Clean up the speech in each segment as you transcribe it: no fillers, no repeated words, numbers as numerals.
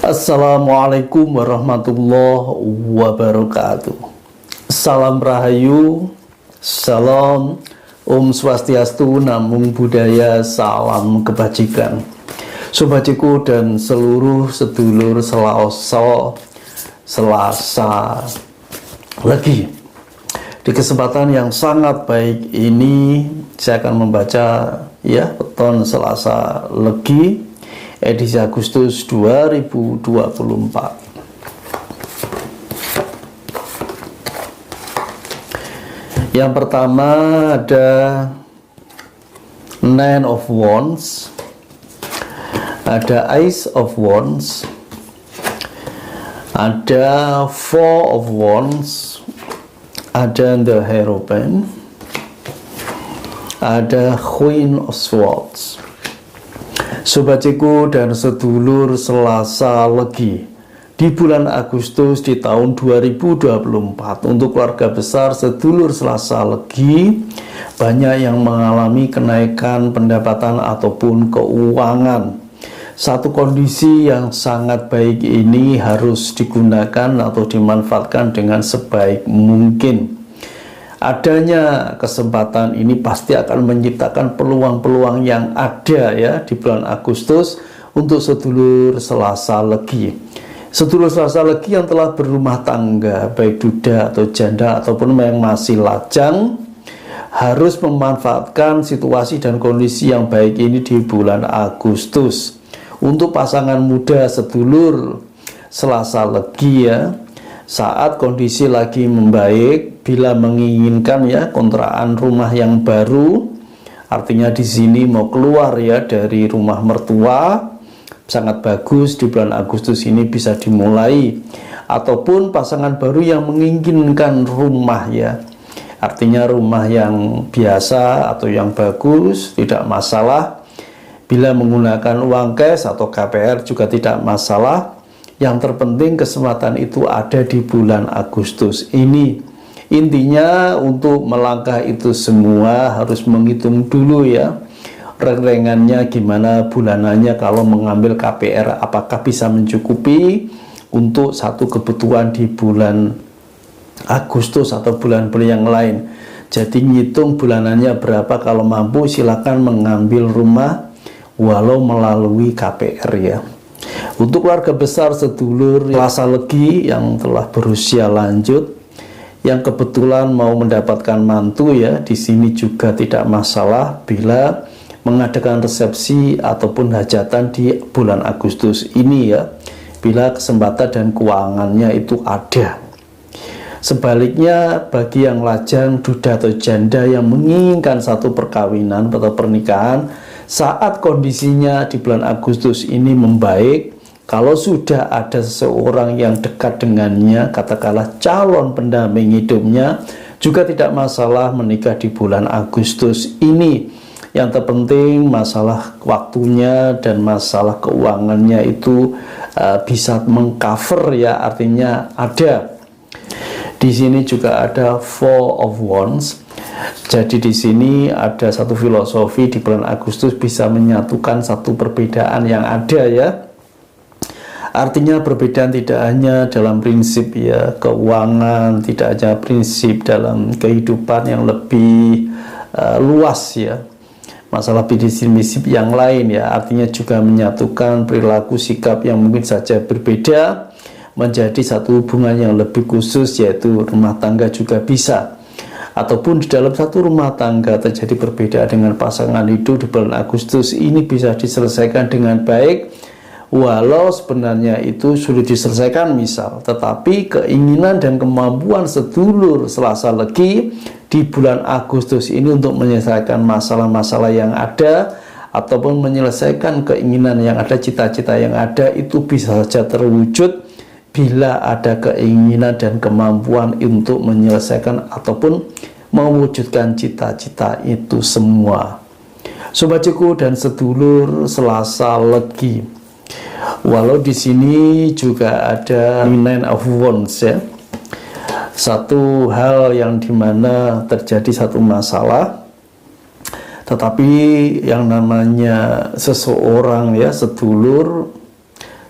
Assalamualaikum warahmatullahi wabarakatuh. Salam Rahayu, Salam, Om Swastiastu, Namo Buddhaya, Salam Kebajikan. Sobatku dan seluruh sedulur Selasa Legi. Di kesempatan yang sangat baik ini saya akan membaca peton Selasa Legi edisi Agustus 2024. Yang pertama ada Nine of Wands, ada Ace of Wands, ada Four of Wands, ada The Hierophant, ada Queen of Swords. Sobatku dan sedulur Selasa Legi, di bulan Agustus di tahun 2024 untuk keluarga besar sedulur Selasa Legi banyak yang mengalami kenaikan pendapatan ataupun keuangan. Satu kondisi yang sangat baik ini harus digunakan atau dimanfaatkan dengan sebaik mungkin. Adanya kesempatan ini pasti akan menciptakan peluang-peluang yang ada di bulan Agustus untuk sedulur Selasa Legi. Sedulur Selasa Legi yang telah berumah tangga, baik duda atau janda ataupun yang masih lajang, harus memanfaatkan situasi dan kondisi yang baik ini di bulan Agustus. Untuk pasangan muda sedulur Selasa Legi saat kondisi lagi membaik, bila menginginkan kontrakan rumah yang baru, artinya di sini mau keluar dari rumah mertua, sangat bagus di bulan Agustus ini bisa dimulai. Ataupun pasangan baru yang menginginkan rumah artinya rumah yang biasa atau yang bagus, tidak masalah. Bila menggunakan uang cash atau KPR juga tidak masalah. Yang terpenting kesempatan itu ada di bulan Agustus ini. Intinya untuk melangkah itu semua harus menghitung dulu rengannya gimana bulanannya. Kalau mengambil KPR apakah bisa mencukupi untuk satu kebutuhan di bulan Agustus atau bulan-bulan yang lain. Jadi ngitung bulanannya berapa, kalau mampu silakan mengambil rumah walau melalui KPR Untuk keluarga besar sedulur Selasa Legi yang telah berusia lanjut, yang kebetulan mau mendapatkan mantu di sini juga tidak masalah bila mengadakan resepsi ataupun hajatan di bulan Agustus ini bila kesempatan dan keuangannya itu ada. Sebaliknya bagi yang lajang, duda atau janda yang menginginkan satu perkawinan atau pernikahan, saat kondisinya di bulan Agustus ini membaik, kalau sudah ada seseorang yang dekat dengannya, katakanlah calon pendamping hidupnya, juga tidak masalah menikah di bulan Agustus ini. Yang terpenting masalah waktunya dan masalah keuangannya itu bisa mengcover artinya ada. Di sini juga ada Four of Wands. Jadi di sini ada satu filosofi di bulan Agustus bisa menyatukan satu perbedaan yang ada Artinya perbedaan tidak hanya dalam prinsip keuangan, tidak hanya prinsip dalam kehidupan yang lebih luas masalah prinsip yang lain artinya juga menyatukan perilaku sikap yang mungkin saja berbeda menjadi satu hubungan yang lebih khusus, yaitu rumah tangga juga bisa. Ataupun di dalam satu rumah tangga terjadi perbedaan dengan pasangan hidup di bulan Agustus ini bisa diselesaikan dengan baik, walau sebenarnya itu sulit diselesaikan tetapi keinginan dan kemampuan sedulur Selasa Legi di bulan Agustus ini untuk menyelesaikan masalah-masalah yang ada ataupun menyelesaikan keinginan yang ada, cita-cita yang ada, itu bisa saja terwujud bila ada keinginan dan kemampuan untuk menyelesaikan ataupun mewujudkan cita-cita itu semua. Sobatku dan sedulur Selasa Legi, walau di sini juga ada Nine of Wands satu hal yang dimana terjadi satu masalah, tetapi yang namanya seseorang sedulur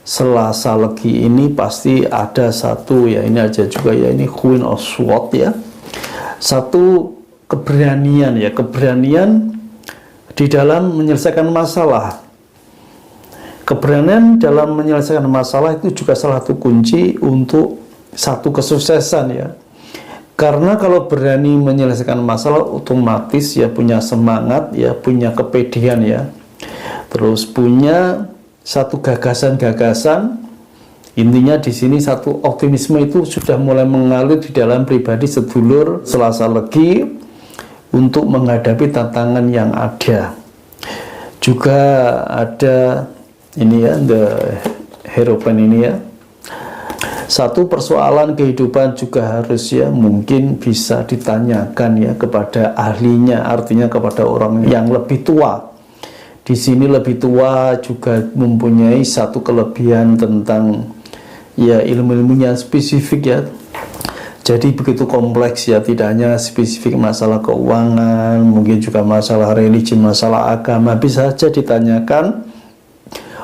Selasa Legi ini pasti ada satu ya, ini aja juga ya, ini Queen of Swords ya, satu keberanian ya, keberanian di dalam menyelesaikan masalah. Keberanian dalam menyelesaikan masalah itu juga salah satu kunci untuk satu kesuksesan ya. Karena kalau berani menyelesaikan masalah otomatis ya punya semangat ya, punya kepedean ya. Terus punya satu gagasan-gagasan. Intinya di sini satu optimisme itu sudah mulai mengalir di dalam pribadi sedulur Selasa Legi untuk menghadapi tantangan yang ada. Juga ada ini ya, the Hierophant ini ya. Satu persoalan kehidupan juga harus ya mungkin bisa ditanyakan ya kepada ahlinya, artinya kepada orang yang lebih tua. Di sini lebih tua juga mempunyai satu kelebihan tentang ya ilmu-ilmunya spesifik ya. Jadi begitu kompleks ya, tidak hanya spesifik masalah keuangan, mungkin juga masalah religi, masalah agama, bisa saja ditanyakan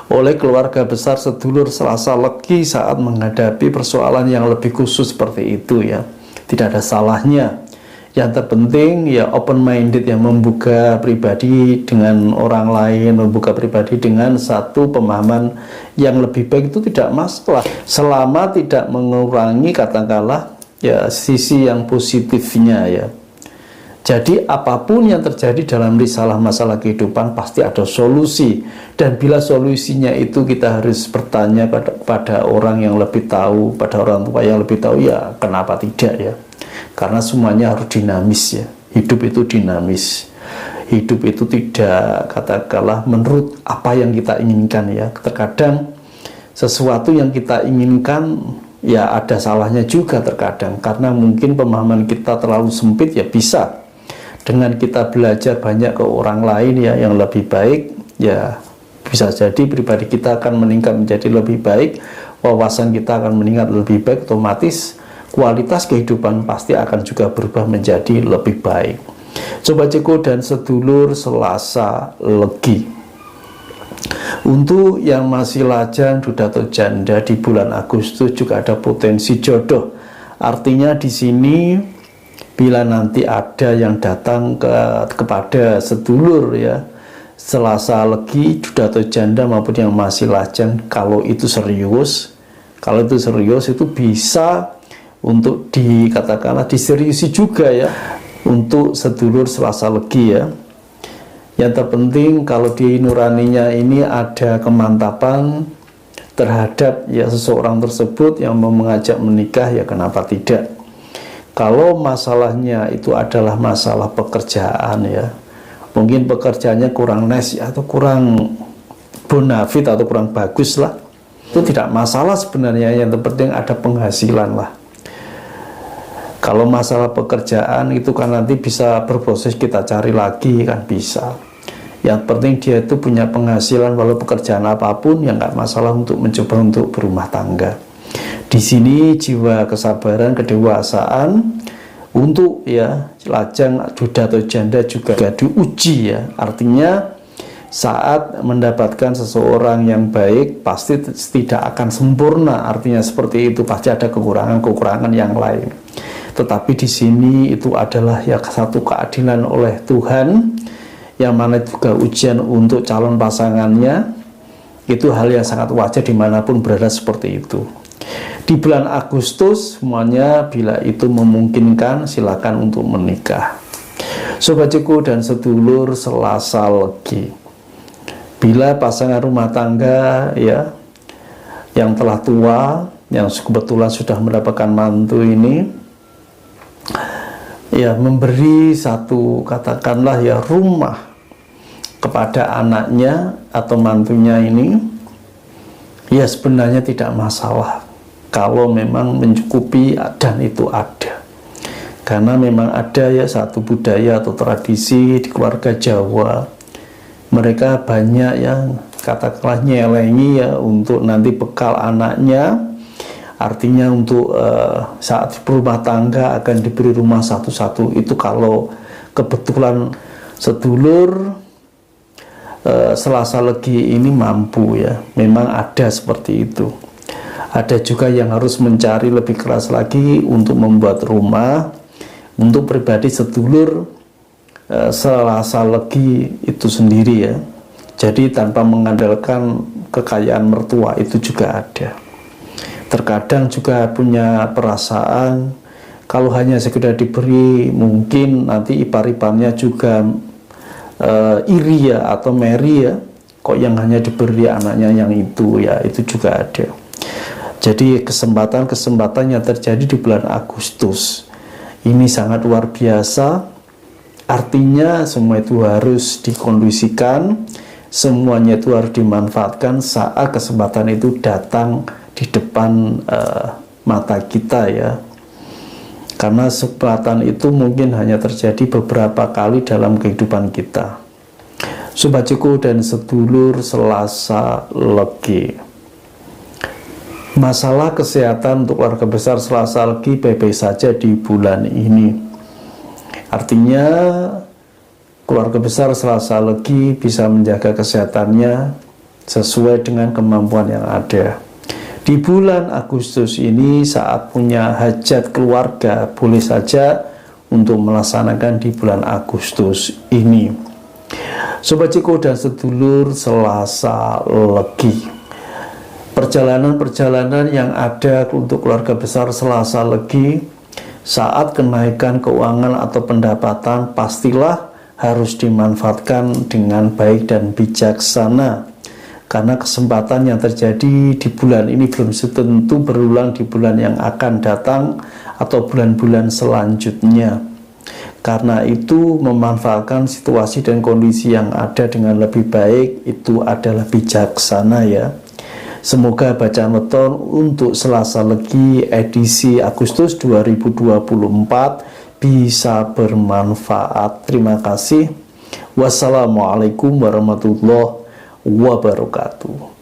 oleh keluarga besar sedulur Selasa Legi saat menghadapi persoalan yang lebih khusus seperti itu ya. Tidak ada salahnya. Yang terpenting ya open minded, yang membuka pribadi dengan orang lain, membuka pribadi dengan satu pemahaman yang lebih baik, itu tidak masalah selama tidak mengurangi katakanlah ya sisi yang positifnya ya. Jadi apapun yang terjadi dalam risalah masalah kehidupan pasti ada solusi, dan bila solusinya itu kita harus bertanya pada orang yang lebih tahu, pada orang tua yang lebih tahu, ya kenapa tidak ya. Karena semuanya harus dinamis ya. Hidup itu dinamis. Hidup itu tidak katakanlah menurut apa yang kita inginkan ya. Terkadang sesuatu yang kita inginkan ya ada salahnya juga terkadang, karena mungkin pemahaman kita terlalu sempit ya. Bisa dengan kita belajar banyak ke orang lain ya yang lebih baik ya, bisa jadi pribadi kita akan meningkat menjadi lebih baik, wawasan kita akan meningkat lebih baik, otomatis kualitas kehidupan pasti akan juga berubah menjadi lebih baik. Sobat Ceko dan sedulur Selasa Legi, untuk yang masih lajang, duda atau janda di bulan Agustus juga ada potensi jodoh. Artinya di sini bila nanti ada yang datang kepada sedulur ya Selasa Legi, duda atau janda maupun yang masih lajang, kalau itu serius itu bisa untuk dikatakanlah diseriusi juga ya untuk sedulur Selasa Legi ya. Yang terpenting kalau di nuraninya ini ada kemantapan terhadap ya seseorang tersebut yang mau mengajak menikah, ya kenapa tidak. Kalau masalahnya itu adalah masalah pekerjaan ya, mungkin pekerjaannya kurang nice atau kurang bonafit atau kurang bagus lah, itu tidak masalah sebenarnya. Yang terpenting ada penghasilan lah. Kalau masalah pekerjaan itu kan nanti bisa berproses, kita cari lagi kan bisa. Yang penting dia itu punya penghasilan, walau pekerjaan apapun ya nggak masalah untuk mencoba untuk berumah tangga. Di sini jiwa kesabaran, kedewasaan untuk ya lajang, duda atau janda juga diuji ya. Artinya saat mendapatkan seseorang yang baik pasti tidak akan sempurna. Artinya seperti itu, pasti ada kekurangan-kekurangan yang lain. Tetapi di sini itu adalah ya satu keadilan oleh Tuhan, yang mana juga ujian untuk calon pasangannya. Itu hal yang sangat wajar dimanapun berada seperti itu. Di bulan Agustus semuanya bila itu memungkinkan silakan untuk menikah. Sobat Ceko dan sedulur Selasa Legi, bila pasangan rumah tangga ya yang telah tua, yang kebetulan sudah mendapatkan mantu ini ya, memberi satu katakanlah ya rumah kepada anaknya atau mantunya ini, ya sebenarnya tidak masalah kalau memang mencukupi dan itu ada. Karena memang ada ya satu budaya atau tradisi di keluarga Jawa, mereka banyak yang katakanlah nyelengi ya untuk nanti bekal anaknya. Artinya untuk saat berumah tangga akan diberi rumah satu-satu. Itu kalau kebetulan sedulur Selasa Legi ini mampu ya, memang ada seperti itu. Ada juga yang harus mencari lebih keras lagi untuk membuat rumah untuk pribadi sedulur Selasa Legi itu sendiri ya. Jadi tanpa mengandalkan kekayaan mertua itu juga ada. Terkadang juga punya perasaan kalau hanya sekedar diberi, mungkin nanti ipar-iparnya juga iri ya atau meri ya, kok yang hanya diberi anaknya yang itu ya, itu juga ada. Jadi kesempatan-kesempatan yang terjadi di bulan Agustus ini sangat luar biasa. Artinya semua itu harus dikondisikan, semuanya itu harus dimanfaatkan saat kesempatan itu datang di depan mata kita ya. Karena kesempatan itu mungkin hanya terjadi beberapa kali dalam kehidupan kita. Sobat Ciko dan sedulur Selasa Legi, masalah kesehatan untuk keluarga besar Selasa Legi baik-baik saja di bulan ini. Artinya keluarga besar Selasa Legi bisa menjaga kesehatannya sesuai dengan kemampuan yang ada. Di bulan Agustus ini saat punya hajat keluarga boleh saja untuk melaksanakan di bulan Agustus ini. Sobat Ciko dan sedulur Selasa Legi, perjalanan-perjalanan yang ada untuk keluarga besar Selasa Legi saat kenaikan keuangan atau pendapatan pastilah harus dimanfaatkan dengan baik dan bijaksana. Karena kesempatan yang terjadi di bulan ini belum tentu berulang di bulan yang akan datang atau bulan-bulan selanjutnya. Karena itu memanfaatkan situasi dan kondisi yang ada dengan lebih baik itu adalah bijaksana ya. Semoga bacaan weton untuk Selasa Legi edisi Agustus 2024 bisa bermanfaat. Terima kasih. Wassalamualaikum warahmatullahi wabarakatuh.